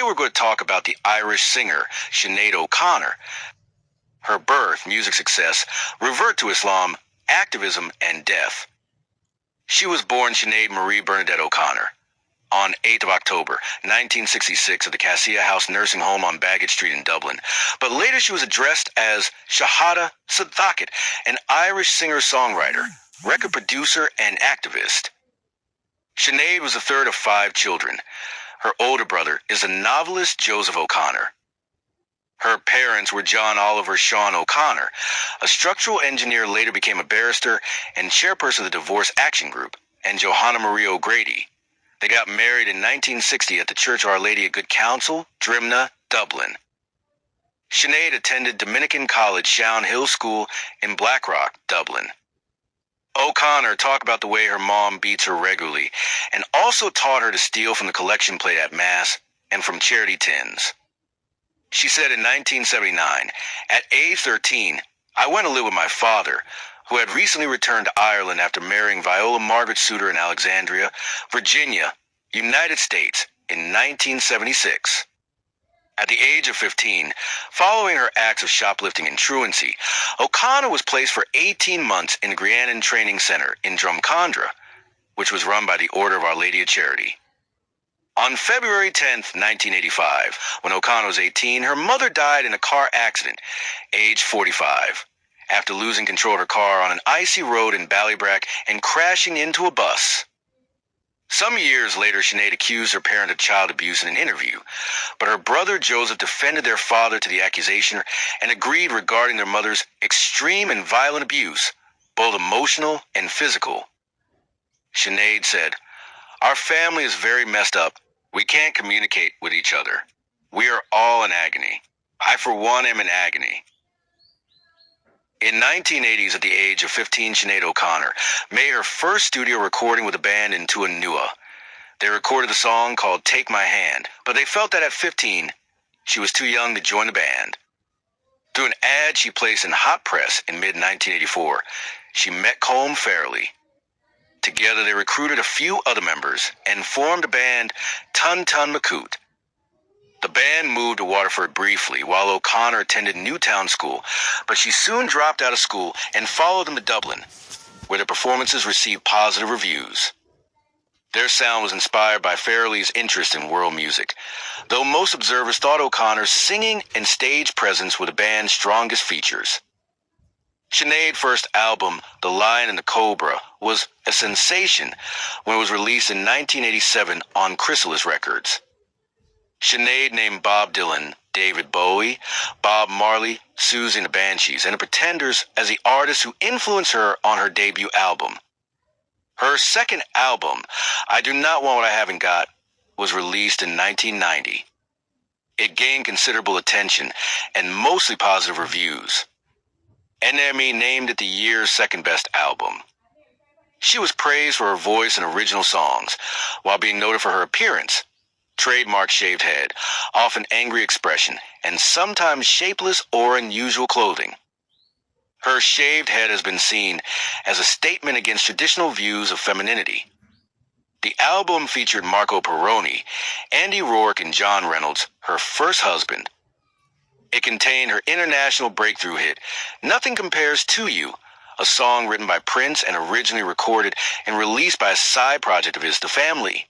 Today we're going to talk about the Irish singer Sinead O'Connor. Her birth, music success, revert to Islam, activism, and death. She was born Sinead Marie Bernadette O'Connor on 8th of October, 1966 at the Cassia House Nursing Home on Baggage Street in Dublin. But later she was addressed as Shahada Sadaqat, an Irish singer-songwriter, record producer, and activist. Sinead was the third of 5 children. Her older brother is the novelist Joseph O'Connor. Her parents were John Oliver Sean O'Connor. A structural engineer, later became a barrister and chairperson of the Divorce Action Group, and Johanna Marie O'Grady. They got married in 1960 at the Church of Our Lady of Good Counsel, Drimna, Dublin. Sinead attended Dominican College Shown Hill School in Blackrock, Dublin. O'Connor talked about the way her mom beats her regularly and also taught her to steal from the collection plate at Mass and from charity tins. She said in 1979, "At age 13, I went to live with my father, who had recently returned to Ireland after marrying Viola Margaret Suter in Alexandria, Virginia, United States, in 1976. At the age of 15, following her acts of shoplifting and truancy, O'Connor was placed for 18 months in the Griannan Training Center in Drumcondra, which was run by the Order of Our Lady of Charity. On February 10, 1985, when O'Connor was 18, her mother died in a car accident, age 45, after losing control of her car on an icy road in Ballybrack and crashing into a bus. Some years later, Sinead accused her parent of child abuse in an interview, but her brother Joseph defended their father to the accusation and agreed regarding their mother's extreme and violent abuse, both emotional and physical. Sinead said, "Our family is very messed up. We can't communicate with each other. We are all in agony. I, for one, am in agony." In 1980s, at the age of 15, Sinead O'Connor made her first studio recording with a band in Tuanua. They recorded a song called "Take My Hand," but they felt that at 15, she was too young to join the band. Through an ad she placed in Hot Press in mid-1984, she met Colm Farrelly. Together they recruited a few other members and formed a band, Tun Tun Macoot. The band moved to Waterford briefly while O'Connor attended Newtown School, but she soon dropped out of school and followed them to Dublin, where their performances received positive reviews. Their sound was inspired by Farrelly's interest in world music, though most observers thought O'Connor's singing and stage presence were the band's strongest features. Sinead's first album, The Lion and the Cobra, was a sensation when it was released in 1987 on Chrysalis Records. Sinead named Bob Dylan, David Bowie, Bob Marley, Susie and the Banshees, and the Pretenders as the artists who influenced her on her debut album. Her second album, I Do Not Want What I Haven't Got, was released in 1990. It gained considerable attention and mostly positive reviews. NME named it the year's second-best album. She was praised for her voice and original songs, while being noted for her appearance, trademark shaved head, often angry expression, and sometimes shapeless or unusual clothing. Her shaved head has been seen as a statement against traditional views of femininity. The album featured Marco Perrone, Andy Rourke, and John Reynolds, her first husband. It contained her international breakthrough hit, Nothing Compares to You, a song written by Prince and originally recorded and released by a side project of his, The Family.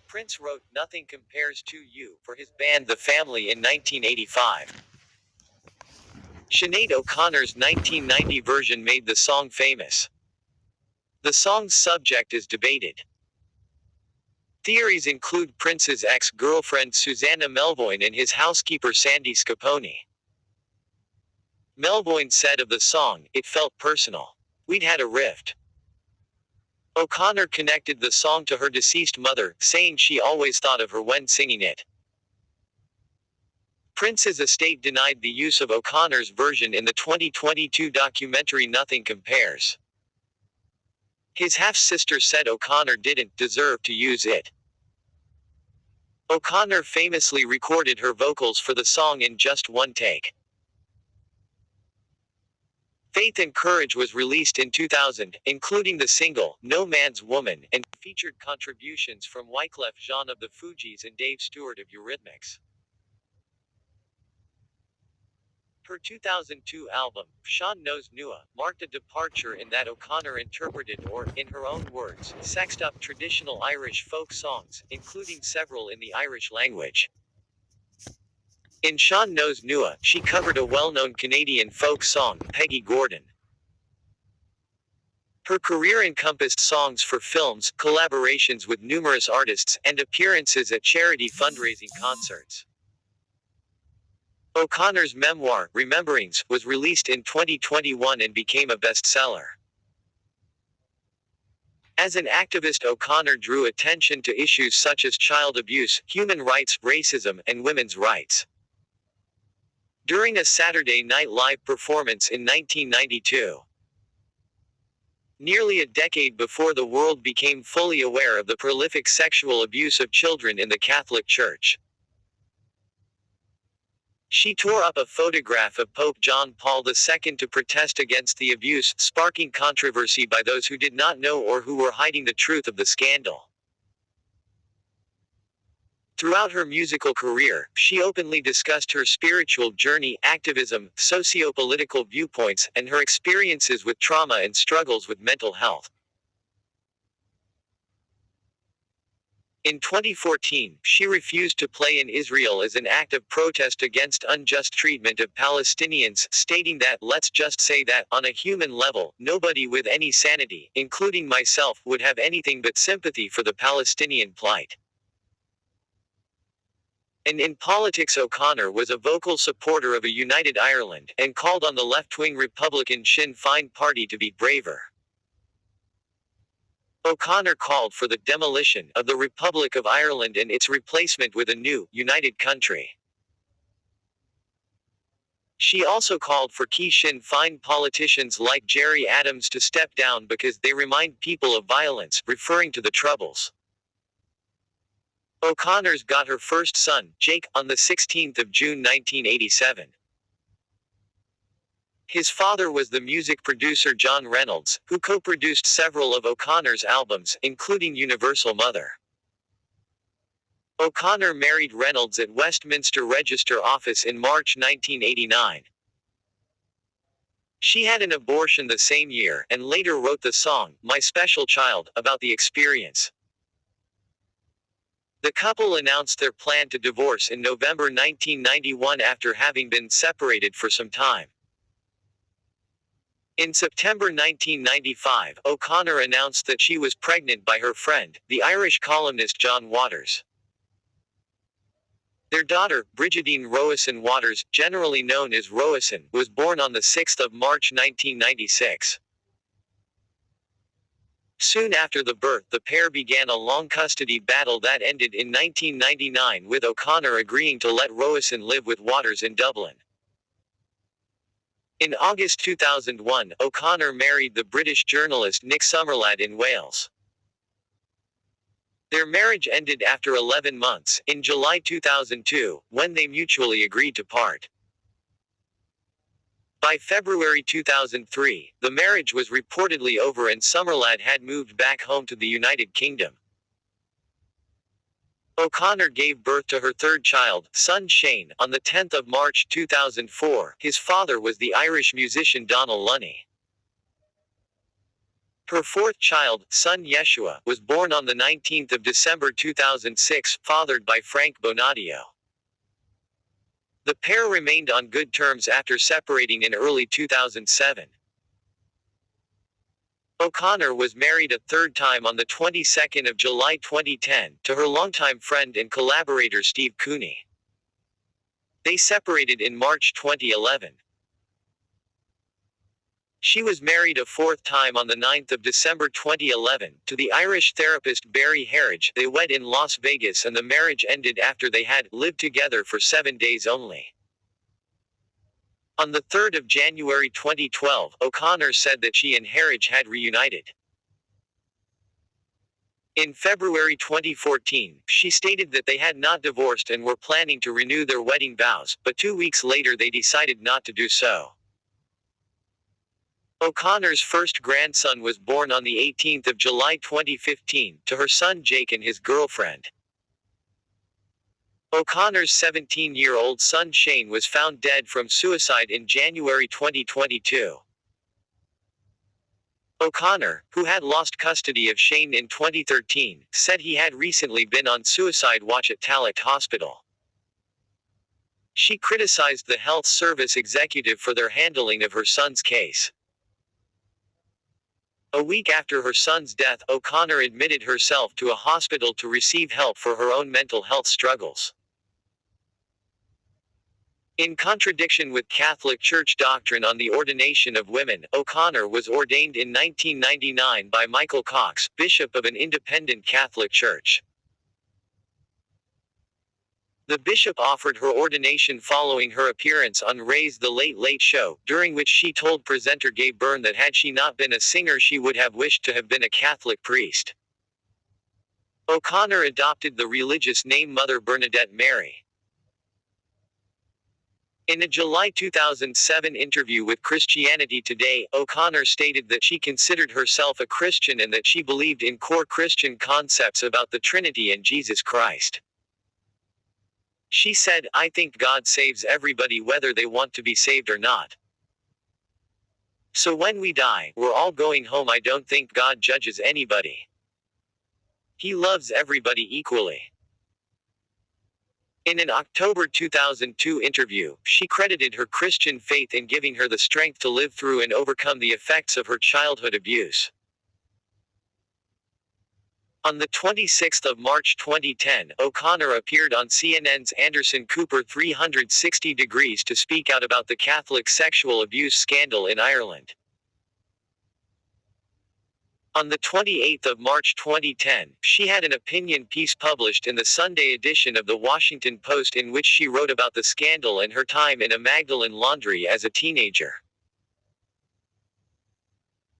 Prince wrote Nothing Compares to You for his band The Family in 1985. Sinead O'Connor's 1990 version made the song famous. The song's subject is debated. Theories include Prince's ex-girlfriend Susanna Melvoin and his housekeeper Sandy Scapone. Melvoin said of the song, "It felt personal. We'd had a rift." O'Connor connected the song to her deceased mother, saying she always thought of her when singing it. Prince's estate denied the use of O'Connor's version in the 2022 documentary Nothing Compares. His half-sister said O'Connor didn't deserve to use it. O'Connor famously recorded her vocals for the song in just one take. Faith and Courage was released in 2000, including the single, No Man's Woman, and featured contributions from Wyclef Jean of the Fugees and Dave Stewart of Eurythmics. Her 2002 album, Sean Knows Nua, marked a departure in that O'Connor interpreted or, in her own words, sexed up traditional Irish folk songs, including several in the Irish language. In Sean Knows Nua, she covered a well-known Canadian folk song, Peggy Gordon. Her career encompassed songs for films, collaborations with numerous artists, and appearances at charity fundraising concerts. O'Connor's memoir, Rememberings, was released in 2021 and became a bestseller. As an activist, O'Connor drew attention to issues such as child abuse, human rights, racism, and women's rights. During a Saturday Night Live performance in 1992, nearly a decade before the world became fully aware of the prolific sexual abuse of children in the Catholic Church, she tore up a photograph of Pope John Paul II to protest against the abuse, sparking controversy by those who did not know or who were hiding the truth of the scandal. Throughout her musical career, she openly discussed her spiritual journey, activism, socio-political viewpoints, and her experiences with trauma and struggles with mental health. In 2014, she refused to play in Israel as an act of protest against unjust treatment of Palestinians, stating that, "Let's just say that, on a human level, nobody with any sanity, including myself, would have anything but sympathy for the Palestinian plight." And in politics, O'Connor was a vocal supporter of a united Ireland, and called on the left-wing Republican Sinn Féin party to be braver. O'Connor called for the demolition of the Republic of Ireland and its replacement with a new, united country. She also called for key Sinn Féin politicians like Gerry Adams to step down because they remind people of violence, referring to the Troubles. O'Connor's got her first son, Jake, on the 16th of June 1987. His father was the music producer John Reynolds, who co-produced several of O'Connor's albums, including Universal Mother. O'Connor married Reynolds at Westminster Register Office in March 1989. She had an abortion the same year, and later wrote the song, My Special Child, about the experience. The couple announced their plan to divorce in November 1991 after having been separated for some time. In September 1995, O'Connor announced that she was pregnant by her friend, the Irish columnist John Waters. Their daughter, Brigidine Roisin Waters, generally known as Roisin, was born on the 6th of March 1996. Soon after the birth, the pair began a long custody battle that ended in 1999 with O'Connor agreeing to let Roisin live with Waters in Dublin. In August 2001, O'Connor married the British journalist Nick Summerlad in Wales. Their marriage ended after 11 months, in July 2002, when they mutually agreed to part. By February 2003, the marriage was reportedly over and Summerlad had moved back home to the United Kingdom. O'Connor gave birth to her third child, son Shane, on the 10th of March 2004. His father was the Irish musician Donal Lunny. Her fourth child, son Yeshua, was born on the 19th of December 2006, fathered by Frank Bonadio. The pair remained on good terms after separating in early 2007. O'Connor was married a third time on the 22nd of July 2010, to her longtime friend and collaborator Steve Cooney. They separated in March 2011. She was married a fourth time on the 9th of December 2011, to the Irish therapist Barry Harridge. They wed in Las Vegas and the marriage ended after they had lived together for 7 days only. On the 3rd of January 2012, O'Connor said that she and Harridge had reunited. In February 2014, she stated that they had not divorced and were planning to renew their wedding vows, but 2 weeks later they decided not to do so. O'Connor's first grandson was born on the 18th of July 2015, to her son Jake and his girlfriend. O'Connor's 17-year-old son Shane was found dead from suicide in January 2022. O'Connor, who had lost custody of Shane in 2013, said he had recently been on suicide watch at Tallaght Hospital. She criticized the health service executive for their handling of her son's case. A week after her son's death, O'Connor admitted herself to a hospital to receive help for her own mental health struggles. In contradiction with Catholic Church doctrine on the ordination of women, O'Connor was ordained in 1999 by Michael Cox, bishop of an independent Catholic church. The bishop offered her ordination following her appearance on Ray's The Late Late Show, during which she told presenter Gay Byrne that had she not been a singer she would have wished to have been a Catholic priest. O'Connor adopted the religious name Mother Bernadette Mary. In a July 2007 interview with Christianity Today, O'Connor stated that she considered herself a Christian and that she believed in core Christian concepts about the Trinity and Jesus Christ. She said, "I think God saves everybody whether they want to be saved or not. So when we die, we're all going home. I don't think God judges anybody. He loves everybody equally." In an October 2002 interview, she credited her Christian faith in giving her the strength to live through and overcome the effects of her childhood abuse. On the 26th of March 2010, O'Connor appeared on CNN's Anderson Cooper 360 Degrees to speak out about the Catholic sexual abuse scandal in Ireland. On the 28th of March 2010, she had an opinion piece published in the Sunday edition of the Washington Post in which she wrote about the scandal and her time in a Magdalene laundry as a teenager.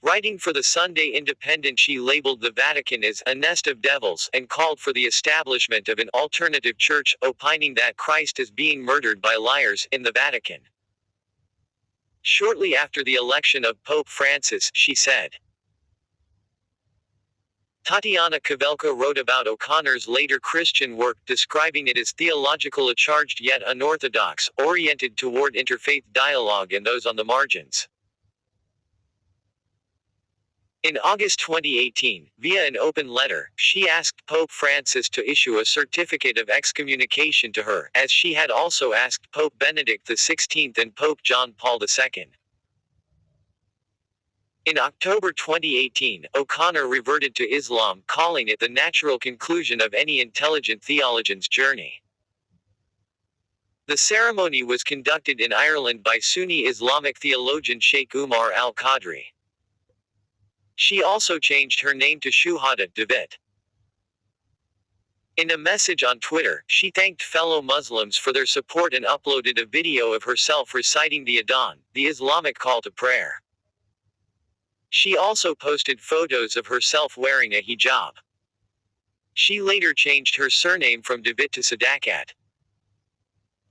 Writing for the Sunday Independent, she labeled the Vatican as a nest of devils and called for the establishment of an alternative church, opining that Christ is being murdered by liars in the Vatican. Shortly after the election of Pope Francis, she said. Tatiana Kavelka wrote about O'Connor's later Christian work, describing it as theological, charged yet unorthodox, oriented toward interfaith dialogue and those on the margins. In August 2018, via an open letter, she asked Pope Francis to issue a certificate of excommunication to her, as she had also asked Pope Benedict XVI and Pope John Paul II. In October 2018, O'Connor reverted to Islam, calling it the natural conclusion of any intelligent theologian's journey. The ceremony was conducted in Ireland by Sunni Islamic theologian Sheikh Umar al-Qadri. She also changed her name to Shuhada David. In a message on Twitter, she thanked fellow Muslims for their support and uploaded a video of herself reciting the Adhan, the Islamic call to prayer. She also posted photos of herself wearing a hijab. She later changed her surname from David to Sadakat.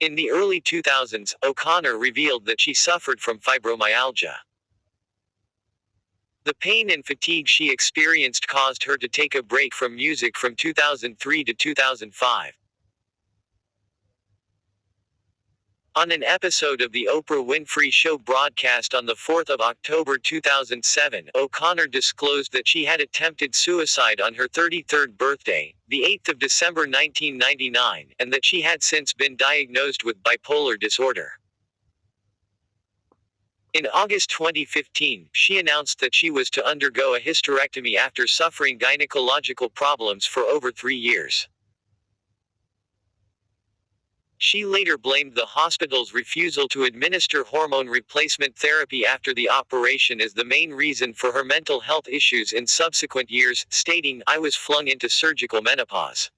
In the early 2000s, O'Connor revealed that she suffered from fibromyalgia. The pain and fatigue she experienced caused her to take a break from music from 2003 to 2005. On an episode of The Oprah Winfrey Show broadcast on the 4th of October 2007, O'Connor disclosed that she had attempted suicide on her 33rd birthday, the 8th of December 1999, and that she had since been diagnosed with bipolar disorder. In August 2015, she announced that she was to undergo a hysterectomy after suffering gynecological problems for over 3 years. She later blamed the hospital's refusal to administer hormone replacement therapy after the operation as the main reason for her mental health issues in subsequent years, stating, "I was flung into surgical menopause.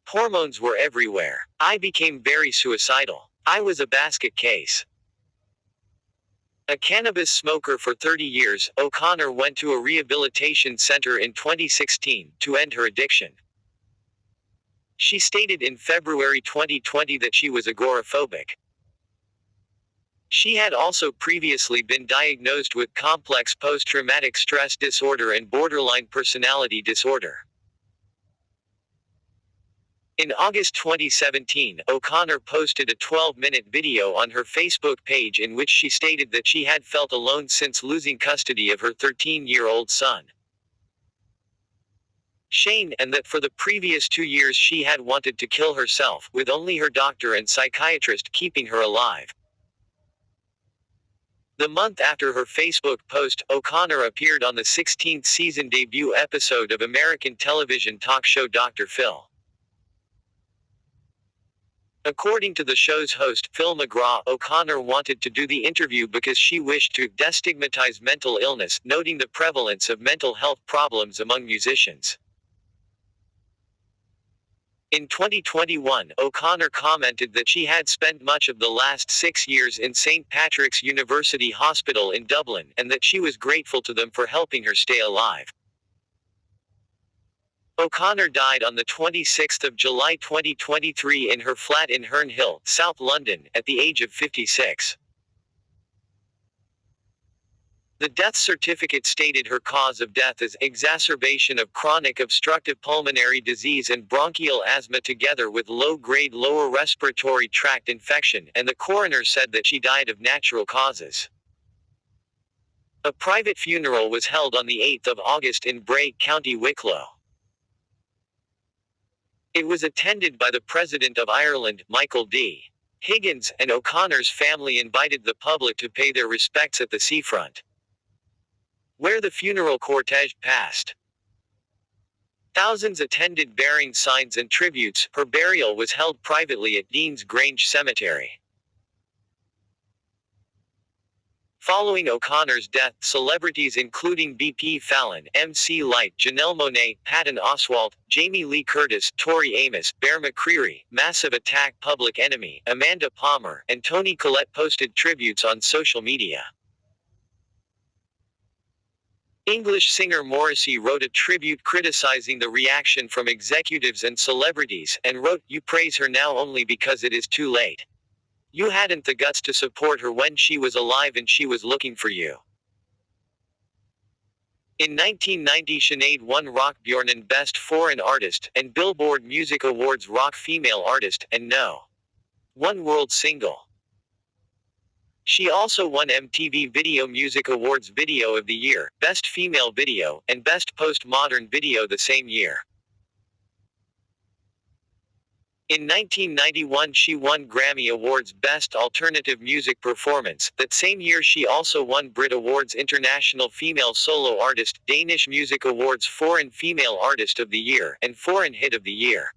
Hormones were everywhere. I became very suicidal. I was a basket case." A cannabis smoker for 30 years, O'Connor went to a rehabilitation center in 2016 to end her addiction. She stated in February 2020 that she was agoraphobic. She had also previously been diagnosed with complex post-traumatic stress disorder and borderline personality disorder. In August 2017, O'Connor posted a 12-minute video on her Facebook page in which she stated that she had felt alone since losing custody of her 13-year-old son, Shane, and that for the previous 2 years she had wanted to kill herself, with only her doctor and psychiatrist keeping her alive. The month after her Facebook post, O'Connor appeared on the 16th season debut episode of American television talk show Dr. Phil. According to the show's host, Phil McGraw, O'Connor wanted to do the interview because she wished to destigmatize mental illness, noting the prevalence of mental health problems among musicians. In 2021, O'Connor commented that she had spent much of the last 6 years in St. Patrick's University Hospital in Dublin, and that she was grateful to them for helping her stay alive. O'Connor died on the 26th of July 2023 in her flat in Herne Hill, South London, at the age of 56. The death certificate stated her cause of death as exacerbation of chronic obstructive pulmonary disease and bronchial asthma together with low-grade lower respiratory tract infection, and the coroner said that she died of natural causes. A private funeral was held on the 8th of August in Bray, County Wicklow. It was attended by the President of Ireland, Michael D. Higgins, and O'Connor's family invited the public to pay their respects at the seafront, where the funeral cortege passed. Thousands attended bearing signs and tributes. Her burial was held privately at Dean's Grange Cemetery. Following O'Connor's death, celebrities including BP Fallon, MC Lyte, Janelle Monáe, Patton Oswalt, Jamie Lee Curtis, Tori Amos, Bear McCreary, Massive Attack, Public Enemy, Amanda Palmer, and Toni Collette posted tributes on social media. English singer Morrissey wrote a tribute criticizing the reaction from executives and celebrities, and wrote, "You praise her now only because it is too late. You hadn't the guts to support her when she was alive and she was looking for you." In 1990, Sinead won Rock Bjornen Best Foreign Artist, and Billboard Music Awards Rock Female Artist, and No. 1 World Single. She also won MTV Video Music Awards Video of the Year, Best Female Video, and Best Postmodern Video the same year. In 1991 she won Grammy Awards Best Alternative Music Performance. That same year she also won Brit Awards International Female Solo Artist, Danish Music Awards Foreign Female Artist of the Year, and Foreign Hit of the Year.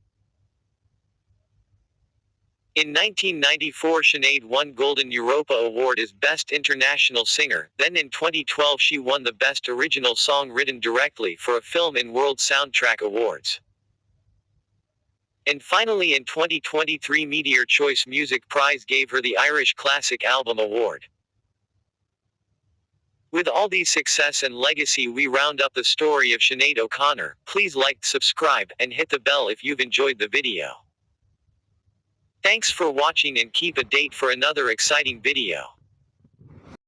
In 1994 Sinead won Golden Europa Award as Best International Singer, then in 2012 she won the Best Original Song Written Directly for a Film in World Soundtrack Awards. And finally in 2023 Meteor Choice Music Prize gave her the Irish Classic Album Award. With all these success and legacy we round up the story of Sinead O'Connor. Please like, subscribe, and hit the bell if you've enjoyed the video. Thanks for watching and keep a date for another exciting video.